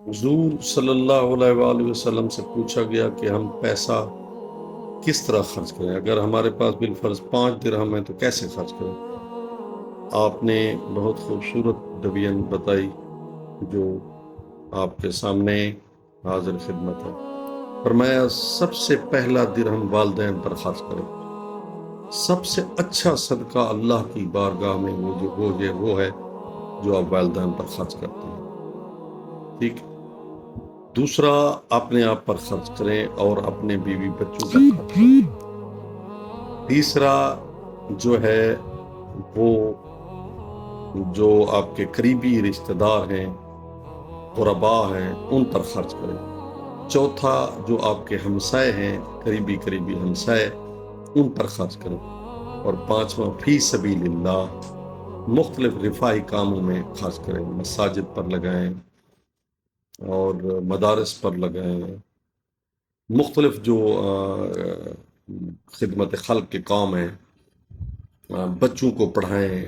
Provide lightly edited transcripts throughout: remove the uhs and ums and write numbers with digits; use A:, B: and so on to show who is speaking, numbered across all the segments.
A: حضور صلی اللہ علیہ وآلہ وسلم سے پوچھا گیا کہ ہم پیسہ کس طرح خرچ کریں، اگر ہمارے پاس بالفرض 5 درہم ہیں تو کیسے خرچ کریں؟ آپ نے بہت خوبصورت ڈویژن بتائی جو آپ کے سامنے حاضر خدمت ہے۔ فرمایا سب سے پہلا درہم والدین پر خرچ کریں، سب سے اچھا صدقہ اللہ کی بارگاہ میں وہ ہے جو آپ والدین پر خرچ کرتے ہیں، ٹھیک۔ دوسرا، اپنے آپ پر خرچ کریں اور اپنے بیوی بچوں پر خرچ کریں۔ تیسرا جو ہے وہ جو آپ کے قریبی رشتہ دار ہیں، قربا ہیں، ان پر خرچ کریں۔ چوتھا، جو آپ کے ہمسائے ہیں، قریبی ہمسائے، ان پر خرچ کریں۔ اور پانچواں، فی سبیل اللہ، مختلف رفاہی کاموں میں خرچ کریں، مساجد پر لگائیں اور مدارس پر لگائیں، مختلف جو خدمت خلق کے کام ہیں، بچوں کو پڑھائیں،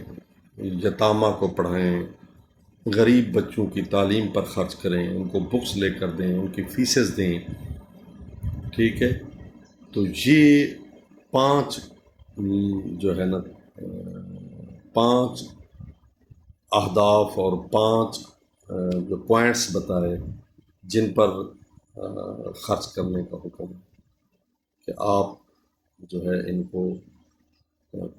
A: یتامہ کو پڑھائیں، غریب بچوں کی تعلیم پر خرچ کریں، ان کو بکس لے کر دیں، ان کی فیسز دیں، ٹھیک ہے۔ تو یہ 5 جو ہے نا 5 اہداف اور 5 جو پوائنٹس بتائے جن پر خرچ کرنے کا حکم ہے کہ آپ جو ہے ان کو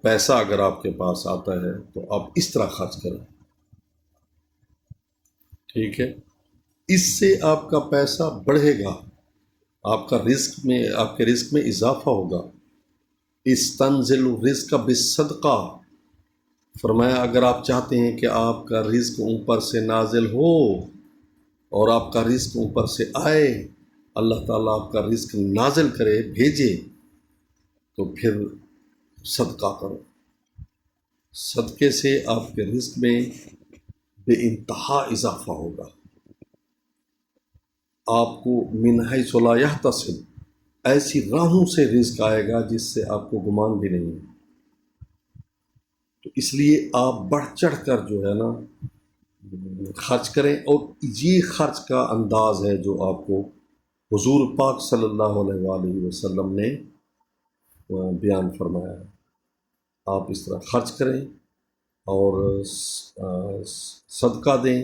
A: پیسہ اگر آپ کے پاس آتا ہے تو آپ اس طرح خرچ کریں، ٹھیک ہے۔ اس سے آپ کا پیسہ بڑھے گا، آپ کے رزق میں اضافہ ہوگا۔ استنزل الرزق بالصدقہ، فرمایا اگر آپ چاہتے ہیں کہ آپ کا رزق اوپر سے نازل ہو اور آپ کا رزق اوپر سے آئے، اللہ تعالیٰ آپ کا رزق نازل کرے، بھیجے، تو پھر صدقہ کرو۔ صدقے سے آپ کے رزق میں بے انتہا اضافہ ہوگا، آپ کو من حیث لا یحتسب، ایسی راہوں سے رزق آئے گا جس سے آپ کو گمان بھی نہیں ہے۔ تو اس لیے آپ بڑھ چڑھ کر جو ہے نا خرچ کریں، اور یہ خرچ کا انداز ہے جو آپ کو حضور پاک صلی اللہ علیہ وآلہ وسلم نے بیان فرمایا ہے۔ آپ اس طرح خرچ کریں اور صدقہ دیں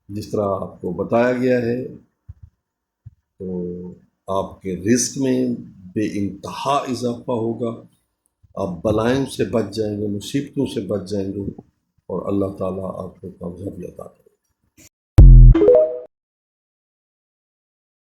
A: جس طرح آپ کو بتایا گیا ہے، تو آپ کے رزق میں بے انتہا اضافہ ہوگا، آپ بلائیں سے بچ جائیں گے، مصیبتوں سے بچ جائیں گے، اور اللہ تعالیٰ آپ کو کامیابی عطا کرے۔